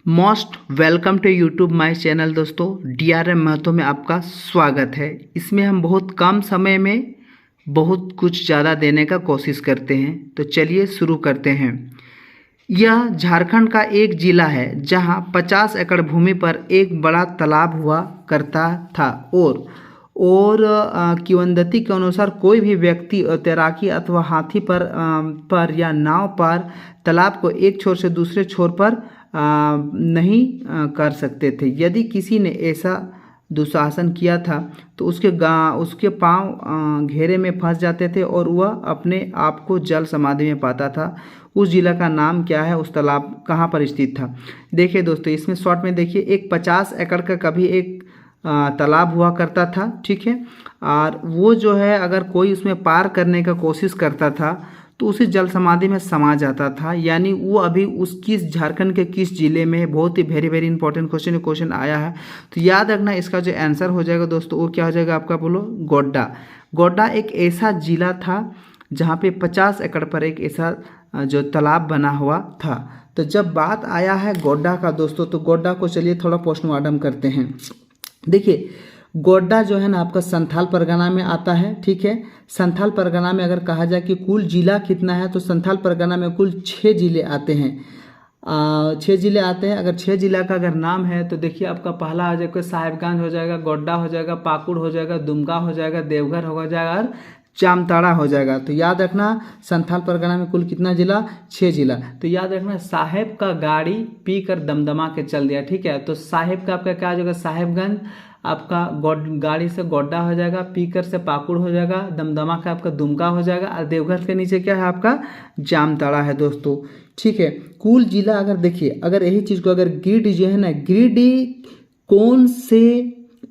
Most welcome to YouTube my channel. दोस्तों, DRM Mahato में आपका स्वागत है। इसमें हम बहुत कम समय में बहुत कुछ ज़्यादा देने का कोशिश करते हैं। तो चलिए शुरू करते हैं। यह झारखंड का एक ज़िला है जहां 50 एकड़ भूमि पर एक बड़ा तालाब हुआ करता था और किंवदंती के अनुसार कोई भी व्यक्ति तैराकी अथवा हाथी पर या नाव पर तालाब को एक छोर से दूसरे छोर पर नहीं कर सकते थे। यदि किसी ने ऐसा दुशासन किया था तो उसके पांव घेरे में फंस जाते थे और वह अपने आप को जल समाधि में पाता था। उस जिला का नाम क्या है, उस तालाब कहाँ पर स्थित था? देखिए दोस्तों, इसमें शॉर्ट में देखिए, एक 50 एकड़ का कभी एक तालाब हुआ करता था, ठीक है। और वो जो है, अगर कोई उसमें पार करने का कोशिश करता था तो उसी जल समाधि में समा जाता था। यानी वो अभी उस किस झारखंड के किस जिले में है, बहुत ही वेरी वेरी इंपॉर्टेंट क्वेश्चन आया है। तो याद रखना, इसका जो आंसर हो जाएगा दोस्तों, वो क्या हो जाएगा आपका? बोलो, गोड्डा। गोड्डा एक ऐसा जिला था जहाँ पे 50 एकड़ पर एक ऐसा जो तालाब बना हुआ था। तो जब बात आया है गोड्डा का दोस्तों, तो गोड्डा को चलिए थोड़ा पोस्टमार्टम करते हैं। देखिए, गोड्डा जो है ना आपका संथाल परगना में आता है, ठीक है। संथाल परगना में अगर कहा जाए कि कुल जिला कितना है, तो संथाल परगना में कुल 6 जिले आते हैं। 6 जिले आते हैं। अगर 6 जिला का अगर नाम है तो देखिए, आपका पहला हो जाएगा साहेबगंज, हो जाएगा गोड्डा, हो जाएगा पाकुड़, हो जाएगा दुमका, हो जाएगा देवघर, हो जाएगा और जामताड़ा हो जाएगा। तो याद रखना, संथाल परगना में कुल कितना जिला? 6 जिला। तो याद रखना, साहेब का गाड़ी पी कर दमदमा के चल दिया, ठीक है। तो साहेब का आपका क्या हो जाएगा? साहेबगंज। आपका गाड़ी से गोड्डा हो जाएगा, पीकर से पाकुड़ हो जाएगा, दमदमा का आपका दुमका हो जाएगा, और देवघर के नीचे क्या है आपका? जामताड़ा है दोस्तों, ठीक है। कुल जिला अगर देखिए, अगर यही चीज़ को अगर गिरिडीह जो है ना, गिरिडीह कौन से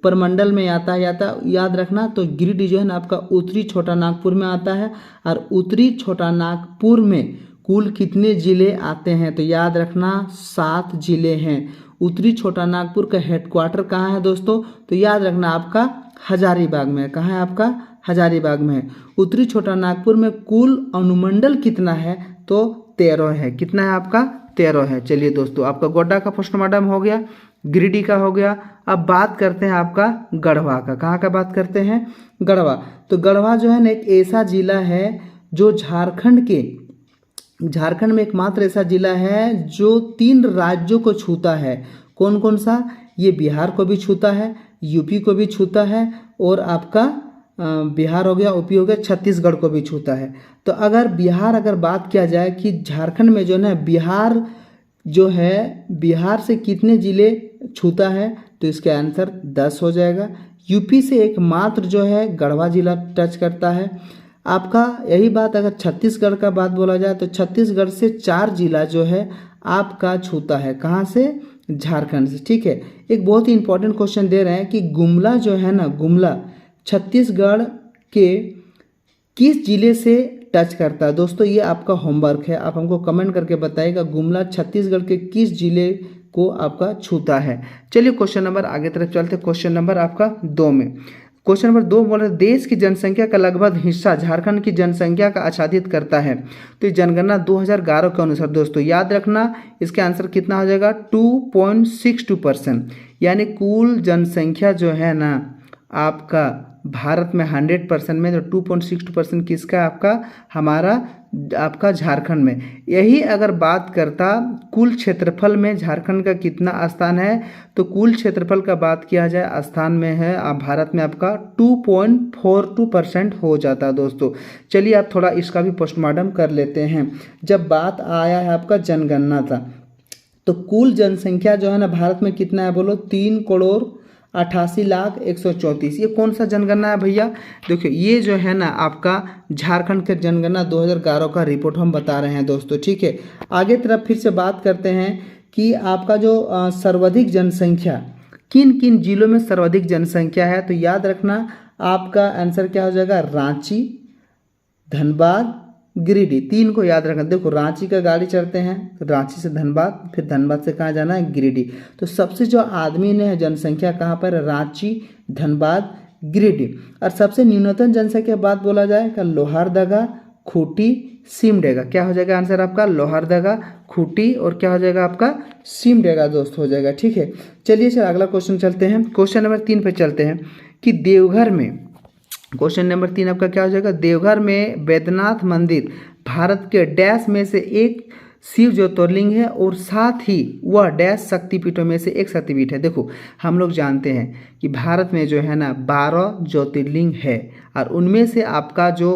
प्रमंडल में आता है? याद रखना, तो गिरिडीह जो है ना आपका उत्तरी छोटा नागपुर में आता है। और उत्तरी छोटा नागपुर में कुल कितने जिले आते हैं? तो याद रखना, 7 जिले हैं। उत्तरी छोटा नागपुर का हेडक्वार्टर कहाँ है दोस्तों? तो याद रखना, आपका हजारीबाग में है। कहाँ है आपका? हजारीबाग में है। उत्तरी छोटा नागपुर में कुल अनुमंडल कितना है? तो 13 है। कितना है आपका? 13 है। चलिए दोस्तों, आपका गोड्डा का पोस्टमार्टम हो गया, गिरिडीह का हो गया। अब बात करते हैं आपका गढ़वा का। कहाँ का बात करते हैं? गढ़वा। तो गढ़वा जो है ना एक ऐसा जिला है जो झारखंड में एकमात्र ऐसा जिला है जो 3 राज्यों को छूता है। कौन कौन सा? ये बिहार को भी छूता है, यूपी को भी छूता है, और आपका बिहार हो गया, यूपी हो गया, छत्तीसगढ़ को भी छूता है। तो अगर बात किया जाए कि झारखंड में जो है बिहार जो है, बिहार से कितने जिले छूता है? तो इसका आंसर 10 हो जाएगा। यूपी से एकमात्र जो है गढ़वा जिला टच करता है। आपका यही बात अगर छत्तीसगढ़ का बात बोला जाए तो छत्तीसगढ़ से 4 जिला जो है आपका छूता है। कहाँ से? झारखंड से, ठीक है। एक बहुत ही इंपॉर्टेंट क्वेश्चन दे रहे हैं कि गुमला जो है ना, गुमला छत्तीसगढ़ के किस जिले से टच करता है? दोस्तों, ये आपका होमवर्क है, आप हमको कमेंट करके बताइएगा गुमला छत्तीसगढ़ के किस जिले को आपका छूता है। चलिए क्वेश्चन नंबर आगे तरफ चलते हैं। क्वेश्चन नंबर आपका 2 में, क्वेश्चन नंबर 2 बोल रहे, देश की जनसंख्या का लगभग हिस्सा झारखंड की जनसंख्या का आच्छादित करता है। तो ये जनगणना 2011 के अनुसार दोस्तों, याद रखना, इसका आंसर कितना हो जाएगा? 2.62%। यानी कुल जनसंख्या जो है ना आपका भारत में 100% में, तो 2.62% किसका? आपका हमारा आपका झारखंड में। यही अगर बात करता कुल क्षेत्रफल में झारखंड का कितना स्थान है, तो कुल क्षेत्रफल का बात किया जाए स्थान में है भारत में आपका 2.42% हो जाता है दोस्तों। चलिए आप थोड़ा इसका भी पोस्टमार्टम कर लेते हैं। जब बात आया है आपका जनगणना था, तो कुल जनसंख्या जो है ना भारत में कितना है? बोलो, 3,88,134। ये कौन सा जनगणना है भैया? देखिए, ये जो है ना आपका झारखंड के जनगणना 2011 का रिपोर्ट हम बता रहे हैं दोस्तों, ठीक है। आगे तरफ फिर से बात करते हैं कि आपका जो सर्वाधिक जनसंख्या किन किन जिलों में सर्वाधिक जनसंख्या है? तो याद रखना, आपका आंसर क्या हो जाएगा? रांची, धनबाद, गिरिडीह। 3 को याद रखना। देखो, रांची का गाड़ी चढ़ते हैं तो रांची से धनबाद, फिर धनबाद से कहाँ जाना है? गिरिडीह। तो सबसे जो आदमी ने जनसंख्या कहाँ पर? रांची, धनबाद, गिरिडीह। और सबसे न्यूनतम जनसंख्या बात बोला जाए का लोहारदगा, खूंटी, सिमडेगा। क्या हो जाएगा आंसर आपका? लोहरदगा, खूंटी और क्या हो जाएगा आपका? सिमडेगा दोस्त हो जाएगा। ठीक है, चलिए सर अगला क्वेश्चन चलते हैं। क्वेश्चन नंबर 3 पे चलते हैं कि देवघर में, क्वेश्चन नंबर 3 आपका क्या हो जाएगा? देवघर में बैद्यनाथ मंदिर भारत के डैश में से एक शिव ज्योतिर्लिंग है और साथ ही वह डैश शक्तिपीठों में से एक शक्तिपीठ है। देखो हम लोग जानते हैं कि भारत में जो है ना 12 ज्योतिर्लिंग है और उनमें से आपका जो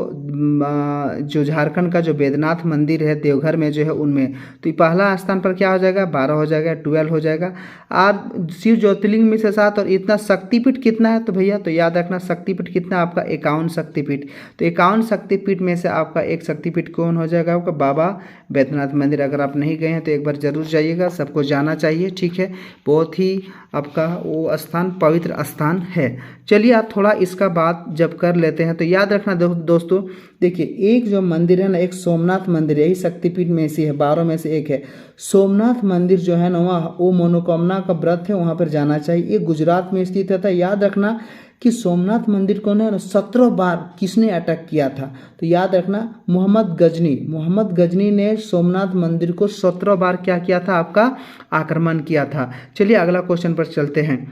झारखंड का जो बैद्यनाथ मंदिर है देवघर में जो है उनमें, तो पहला स्थान पर क्या हो जाएगा? 12 हो जाएगा, 12 हो जाएगा। और शिव ज्योतिर्लिंग में से 7 और इतना शक्तिपीठ कितना है? तो भैया तो याद रखना शक्तिपीठ कितना आपका? 51 शक्तिपीठ। तो 51 शक्तिपीठ में से आपका एक शक्तिपीठ कौन हो जाएगा? आपका बाबा बैद्यनाथ मंदिर। अगर आप नहीं गए हैं तो एक बार जरूर जाइएगा, सबको जाना चाहिए। ठीक है, बहुत ही आपका वो स्थान पवित्र स्थान है। चलिए आप थोड़ा इसका बात जब कर लेते हैं तो याद रखना दोस्तों, देखिए एक जो मंदिर है ना, एक सोमनाथ मंदिर, यही शक्तिपीठ में से है, 12 में से एक है। सोमनाथ मंदिर जो है ना वहाँ वो मनोकामना का व्रत है, वहाँ पर जाना चाहिए। ये गुजरात में स्थित है। याद रखना कि सोमनाथ मंदिर को ना 17 बार किसने अटैक किया था? तो याद रखना मोहम्मद गजनी ने सोमनाथ मंदिर को 17 बार क्या किया था? आपका आक्रमण किया था। चलिए अगला क्वेश्चन पर चलते हैं।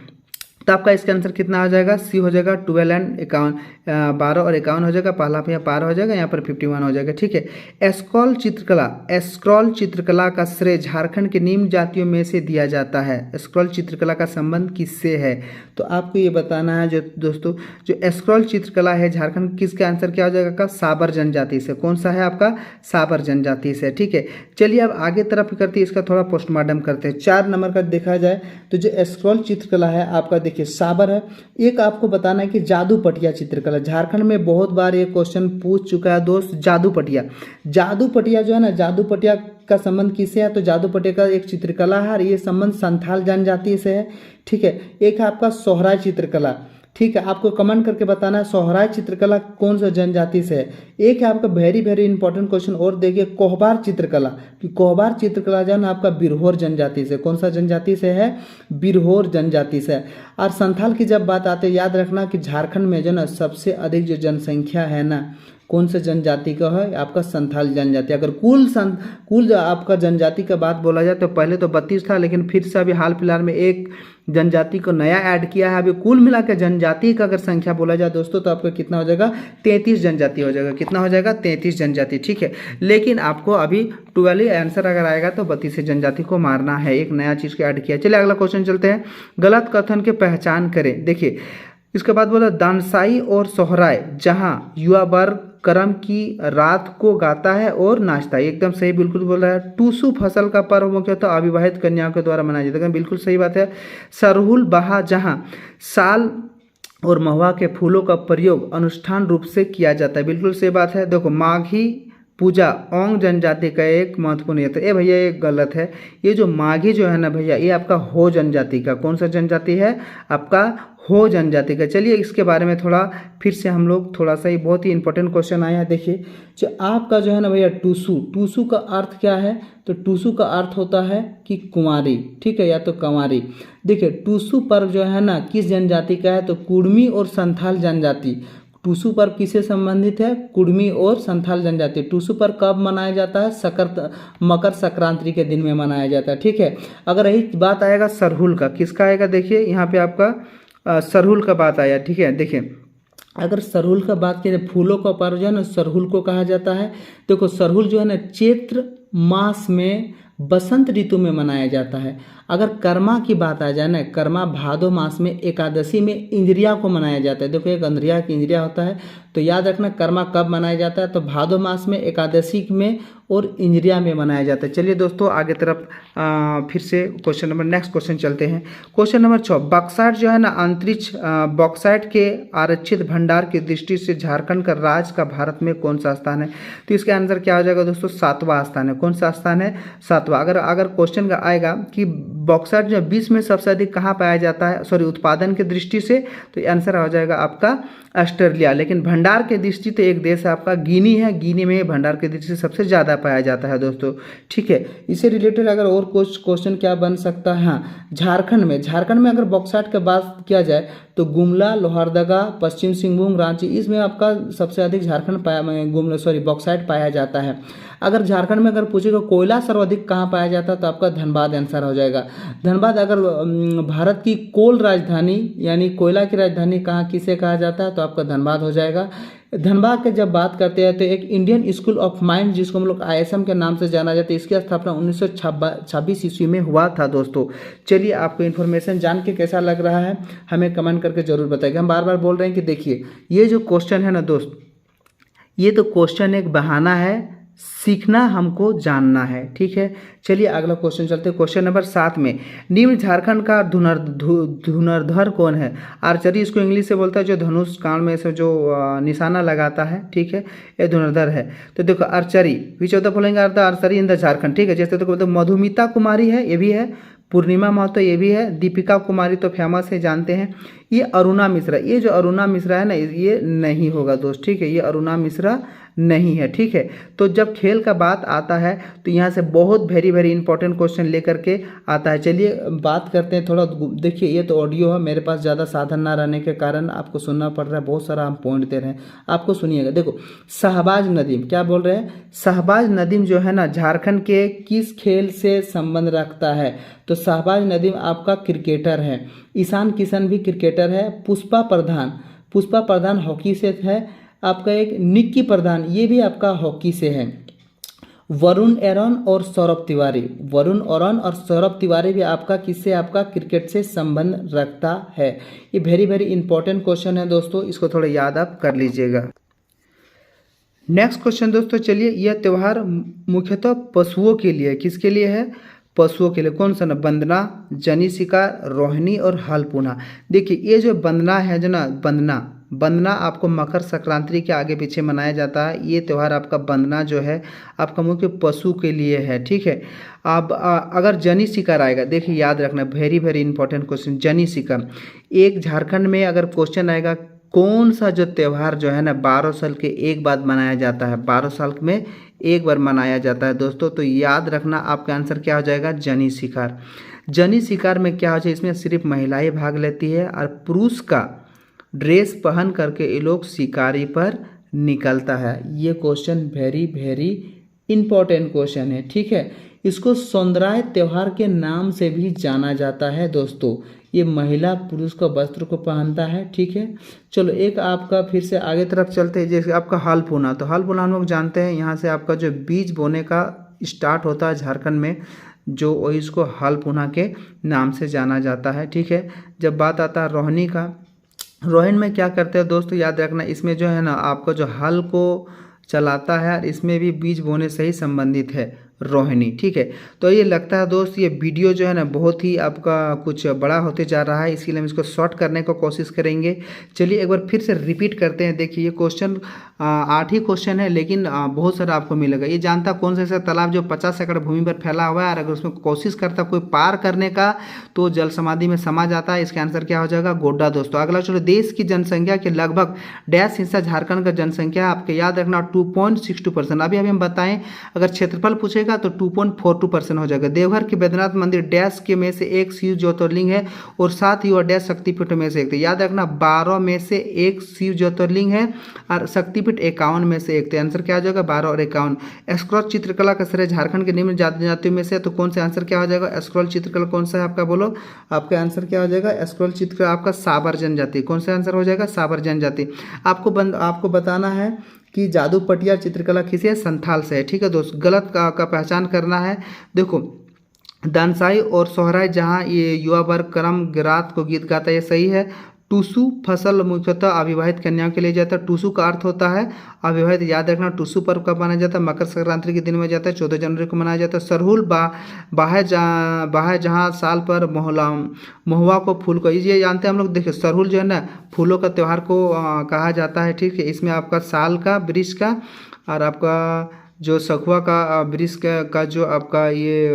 तो आपका इसका आंसर कितना आ जाएगा? सी हो जाएगा 12 एंड 51, 12 और 51 हो जाएगा। पहला यहाँ पार हो जाएगा, यहाँ पर 51 हो जाएगा। ठीक है, स्क्रॉल चित्रकला का श्रेय झारखंड के निम्न जातियों में से दिया जाता है। स्क्रॉल चित्रकला का संबंध किससे है? तो आपको ये बताना है जो दोस्तों, जो स्क्रॉल चित्रकला है झारखंड, किसका आंसर क्या हो जाएगा? साबर जनजाति से। कौन सा है आपका? साबर जनजाति से। ठीक है, चलिए अब आगे तरफ करते हैं, इसका थोड़ा पोस्टमार्टम करते हैं। 4 नंबर का देखा जाए तो जो स्क्रॉल चित्रकला है आपका देखिए साबर है। एक आपको बताना है कि जादू पटिया चित्रकला, झारखंड में बहुत बार ये क्वेश्चन पूछ चुका है दोस्त। जादू पटिया जो है ना, जादू पटिया का संबंध किससे है? तो जादू पटिया का एक चित्रकला है और ये संबंध संथाल जनजाति से है। ठीक है, एक है आपका सोहराय चित्रकला। ठीक है, आपको कमेंट करके बताना है सोहराय चित्रकला कौन सा जनजाति से है। एक है आपका वेरी वेरी इंपॉर्टेंट क्वेश्चन और देखिए कोहबार चित्रकला, कि कोहबार चित्रकला जो है ना आपका बिरहोर जनजाति से। कौन सा जनजाति से है? बिरहोर जनजाति से। और संथाल की जब बात आती है याद रखना कि झारखंड में जो ना सबसे अधिक जो जनसंख्या है ना कौन से जनजाति का है? आपका संथाल जनजाति। अगर कुल जो आपका जनजाति का बात बोला जाए तो पहले तो 32 था, लेकिन फिर से अभी हाल फिलहाल में एक जनजाति को नया ऐड किया है। अभी कुल मिलाकर जनजाति का अगर संख्या बोला जाए दोस्तों तो आपका कितना हो जाएगा? 33 जनजाति हो जाएगा। कितना हो जाएगा? 33 जनजाति। ठीक है, लेकिन आपको अभी 12 आंसर अगर आएगा तो 32 जनजाति को मारना है, एक नया चीज़ को ऐड किया। चलिए अगला क्वेश्चन चलते हैं। गलत कथन की पहचान करें। देखिए इसके बाद बोला दानसाई और सोहराय जहाँ युवा वर्ग करम की रात को गाता है और नाचता है। एकदम सही, बिल्कुल बोल रहा है। टूसू फसल का पर्व मुख्यतः अविवाहित कन्याओं के द्वारा मनाया जाता है। बिल्कुल सही बात है। सरहुल बहा जहाँ साल और महुआ के फूलों का प्रयोग अनुष्ठान रूप से किया जाता है। बिल्कुल सही बात है। देखो माघी पूजा ओंग जनजाति का एक महत्वपूर्ण है। तो ये भैया ये गलत है। ये जो माघी जो है ना भैया ये आपका हो जनजाति का। कौन सा जनजाति है? आपका हो जनजाति का। चलिए इसके बारे में थोड़ा फिर से हम लोग थोड़ा सा ही, बहुत ही इंपॉर्टेंट क्वेश्चन आया है। देखिए जो आपका जो है ना भैया टूसू का अर्थ क्या है? तो टूसू का अर्थ होता है कि कुंवारी। ठीक है, या तो कंवारी। देखिए टूसू पर्व जो है ना किस जनजाति का है? तो कुड़मी और संथाल जनजाति। टूसू पर्व किससे संबंधित है? कुड़मी और संथाल जनजाति। टूसू पर्व कब मनाया जाता है? मकर संक्रांति के दिन में मनाया जाता है। ठीक है, अगर यही बात आएगा सरहुल का, किसका आएगा? देखिए यहाँ पे आपका सरहुल का बात आया। ठीक है, देखिए अगर सरहुल का बात करें, फूलों का पर्व जो है ना सरहुल को कहा जाता है। देखो सरहुल जो है ना चैत्र मास में बसंत ऋतु में मनाया जाता है। अगर कर्मा की बात आ जाए ना, कर्मा भादो मास में एकादशी में इंद्रिया को मनाया जाता है। देखो एक अंद्रिया की इंद्रिया होता है, तो याद रखना कर्मा कब मनाया जाता है? तो भादो मास में एकादशी में और इंद्रिया में मनाया जाता है। चलिए दोस्तों आगे तरफ फिर से क्वेश्चन नंबर नेक्स्ट क्वेश्चन चलते हैं। क्वेश्चन नंबर 6, बॉक्साइट जो है ना अंतरिक्ष बॉक्साइट के आरक्षित भंडार की दृष्टि से झारखंड का राज्य का भारत में कौन सा स्थान है? तो इसका आंसर क्या हो जाएगा दोस्तों? 7वां स्थान है। कौन सा स्थान है? 7वां। अगर क्वेश्चन का आएगा कि बॉक्साइट जो विश्व में सबसे अधिक कहाँ पाया जाता है, सॉरी उत्पादन की दृष्टि से, तो आंसर हो जाएगा आपका ऑस्ट्रेलिया। लेकिन भंडार की दृष्टि तो एक देश है आपका गिनी है, गिनी में भंडार की दृष्टि से सबसे ज़्यादा पाया जाता है दोस्तों। ठीक है, इससे रिलेटेड अगर और कुछ क्वेश्चन क्या बन सकता है? हाँ, झारखंड में अगर बॉक्साइट की बात किया जाए तो गुमला, लोहरदगा, पश्चिम सिंहभूम, रांची, इसमें आपका सबसे अधिक झारखंड बॉक्साइट पाया जाता है। अगर झारखंड में अगर पूछेगा कोयला सर्वाधिक कहाँ पाया जाता है तो आपका धनबाद आंसर हो जाएगा। धनबाद। अगर भारत की कोल राजधानी यानी कोयला की राजधानी कहाँ किसे कहा जाता है तो आपका धनबाद हो जाएगा। धनबाद के जब बात करते हैं तो एक इंडियन स्कूल ऑफ माइंड जिसको हम लोग ISM के नाम से जाना जाता है, इसकी स्थापना 1926 ईस्वी में हुआ था दोस्तों। चलिए, आपको इन्फॉर्मेशन जान के कैसा लग रहा है हमें कमेंट करके जरूर बताइए। हम बार बार बोल रहे हैं कि देखिए ये जो क्वेश्चन है ना दोस्त, ये तो क्वेश्चन एक बहाना है, सीखना हमको जानना है, ठीक है। चलिए अगला क्वेश्चन चलते हैं। क्वेश्चन नंबर 7 में, निम्न झारखंड का धनुर्धर कौन है? आर्चरी इसको इंग्लिश से बोलता है, जो धनुष कान में से जो निशाना लगाता है, ठीक है, ये धनुर्धर है। तो देखो archery, which of the following are the archery in the Jharkhand, ठीक है। जैसे तो मधुमिता कुमारी है, ये भी है, पूर्णिमा महतो ये भी है, दीपिका कुमारी तो फेमस है, जानते हैं। ये अरुणा मिश्रा, ये जो अरुणा मिश्रा है ना, ये नहीं होगा दोस्त, ठीक है, ये अरुणा मिश्रा नहीं है, ठीक है। तो जब खेल का बात आता है तो यहाँ से बहुत वेरी वेरी इंपॉर्टेंट क्वेश्चन लेकर के आता है। चलिए बात करते हैं थोड़ा। देखिए ये तो ऑडियो है, मेरे पास ज़्यादा साधन ना रहने के कारण आपको सुनना पड़ रहा है, बहुत सारा हम पॉइंट दे रहे हैं, आपको सुनिएगा। देखो शहबाज नदीम, क्या बोल रहे हैं? शहबाज नदीम जो है ना झारखंड के किस खेल से संबंध रखता है? तो शहबाज नदीम आपका क्रिकेटर है। ईशान किशन भी क्रिकेटर है। पुष्पा प्रधान हॉकी से है। आपका एक निक्की प्रधान, ये भी आपका हॉकी से है। वरुण एरन और सौरभ तिवारी भी आपका किससे? आपका क्रिकेट से संबंध रखता है। ये वेरी वेरी इंपॉर्टेंट क्वेश्चन है दोस्तों, इसको थोड़ा याद आप कर लीजिएगा। नेक्स्ट क्वेश्चन दोस्तों, चलिए, यह त्यौहार मुख्यतः पशुओं के लिए, किसके लिए है? पशुओं के लिए। कौन सा ना? वंदना, जनी शिकार, रोहिणी और हल पुनः। देखिए ये जो वंदना है जो ना, वंदना आपको मकर संक्रांति के आगे पीछे मनाया जाता है। ये त्यौहार आपका वंदना जो है आपका मुख्य पशु के लिए है, ठीक है। अब अगर जनी शिकार आएगा, देखिए याद रखना, वेरी वेरी इंपॉर्टेंट क्वेश्चन, जनी शिकार। एक झारखंड में अगर क्वेश्चन आएगा कौन सा जो त्यौहार जो है ना 12 साल के एक बाद मनाया जाता है, 12 साल में एक बार मनाया जाता है दोस्तों, तो याद रखना आपका आंसर क्या हो जाएगा? जनी शिकार। जनी शिकार में क्या हो जाए, इसमें सिर्फ महिलाएं भाग लेती है और पुरुष का ड्रेस पहन करके ये लोग शिकारी पर निकलता है। ये question very very important question है, ठीक है। इसको सौंदर्य त्यौहार के नाम से भी जाना जाता है दोस्तों। ये महिला पुरुष का वस्त्र को पहनता है, ठीक है। चलो एक आपका फिर से आगे तरफ चलते हैं, जैसे आपका हल पुना। तो हल पुना हम लोग जानते हैं, यहाँ से आपका जो बीज बोने का स्टार्ट होता है झारखंड में, जो वही इसको हल पुना के नाम से जाना जाता है, ठीक है। जब बात आता है रोहिणी का, रोहिणी में क्या करते हैं दोस्तों, याद रखना, इसमें जो है ना आपका जो हल को चलाता है और इसमें भी बीज बोने से ही संबंधित है रोहिणी, ठीक है। तो ये लगता है दोस्त ये वीडियो जो है ना बहुत ही आपका कुछ बड़ा होते जा रहा है, इसीलिए हम इसको शॉर्ट करने को कोशिश करेंगे। चलिए एक बार फिर से रिपीट करते हैं। देखिए ये क्वेश्चन 8 ही क्वेश्चन है, लेकिन बहुत सारा आपको मिलेगा। ये जानता कौन सा ऐसा तालाब जो 50 एकड़ भूमि पर फैला हुआ है और अगर उसमें कोशिश करता कोई पार करने का तो जल समाधि में समा जाता है? इसका आंसर क्या हो जाएगा? गोड्डा दोस्तों। अगला चलो, देश की जनसंख्या के लगभग डैश हिस्सा झारखंड का जनसंख्या आपके याद रखना 2.62%। अभी हम बताएं, अगर क्षेत्रफल पूछेगा तो 2.42% हो जाएगा। देवघर के बैद्यनाथ मंदिर डैश के में से एक शिव ज्योतिर्लिंग है और साथ ही वह डैश शक्तिपीठ में से एक। तो याद रखना 12 में से एक शिव ज्योतिर्लिंग है और शक्तिपीठ 51 में से एक। तो आंसर क्या हो जाएगा? 12 और 51। स्क्रॉच चित्रकला का श्रेय झारखंड के निम्न जनजातियों में से, तो कौन सा आंसर क्या हो जाएगा? स्क्रॉल चित्रकला कौन सा है आपका? बोलो, आपका आंसर क्या हो जाएगा? स्क्रॉल चित्रकला आपका साबर जनजाति। कौन सा आंसर हो जाएगा? साबर जनजाति। आपको बताना है कि जादू पटिया चित्रकला किसी है? संथाल से है, ठीक है दोस्त। गलत का पहचान करना है। देखो दानसाई और सोहराय जहाँ ये युवा वर्ग क्रम गिरात को गीत गाता है, ये सही है। टूसू फसल मुख्यतः अविवाहित कन्याओं के लिए जाता है। टूसू का अर्थ होता है अविवाहित। याद रखना टूसू पर्व कब मनाया जाता है? मकर संक्रांति के दिन में जाता है, 14 जनवरी को मनाया जाता है। सरहुल बाहे जहाँ साल पर महुआ को फूल को, ये जानते हैं हम लोग। देखिए सरहुल जो है ना फूलों का त्यौहार को कहा जाता है, ठीक है। इसमें आपका साल का, वृक्ष का और आपका जो सखुआ का वृक्ष का जो आपका ये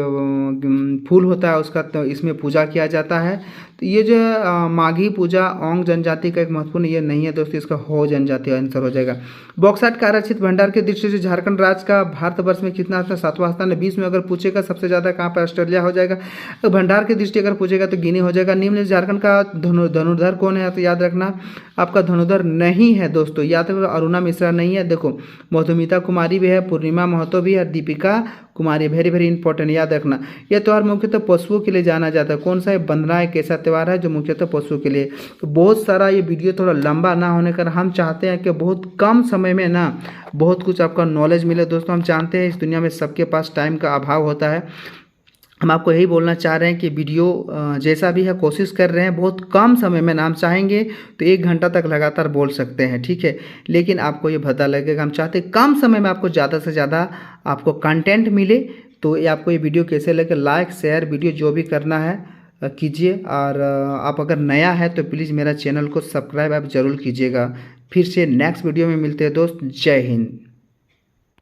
फूल होता है उसका तो इसमें पूजा किया जाता है। तो ये जो माघी पूजा ओंग जनजाति का एक महत्वपूर्ण ये नहीं है दोस्तों, इसका हो जनजाति आंसर हो जाएगा। बॉक्साइट का आरक्षित भंडार की दृष्टि से झारखंड राज्य का भारतवर्ष में कितना स्थान? 7वां स्थान है। 20 में अगर पूछेगा सबसे ज़्यादा कहाँ पर, ऑस्ट्रेलिया हो जाएगा। तो भंडार की दृष्टि अगर पूछेगा तो गिनी हो जाएगा। निम्न झारखंड का धनुर्धर कौन है? तो याद रखना आपका धनुर्धर नहीं है दोस्तों, याद रखो अरुणा मिश्रा नहीं है। देखो मधुमिता कुमारी भी है, पूर्णिमा महतो भी है, Deepika Kumari, very very important याद रखना। यह त्यौहार मुख्यतः पशुओं के लिए जाना जाता है। कौन सा है? बंदना एक ऐसा त्यौहार है जो मुख्यतः पशुओं के लिए। तो बहुत सारा ये वीडियो थोड़ा लंबा ना होने कर हम चाहते हैं कि बहुत कम समय में ना बहुत कुछ आपका नॉलेज मिले दोस्तों। हम जानते हैं इस दुनिया में सबके पास टाइम का अभाव होता है। हम आपको यही बोलना चाह रहे हैं कि वीडियो जैसा भी है कोशिश कर रहे हैं बहुत कम समय में ना, हम चाहेंगे तो 1 घंटा तक लगातार बोल सकते हैं, ठीक है। लेकिन आपको ये पता लगेगा हम चाहते हैं कम समय में आपको ज़्यादा से ज़्यादा आपको कंटेंट मिले। तो ये आपको ये वीडियो कैसे लगे, लाइक शेयर वीडियो जो भी करना है कीजिए। और आप अगर नया है तो प्लीज़ मेरा चैनल को सब्सक्राइब आप ज़रूर कीजिएगा। फिर से नेक्स्ट वीडियो में मिलते हैं दोस्त। जय हिंद।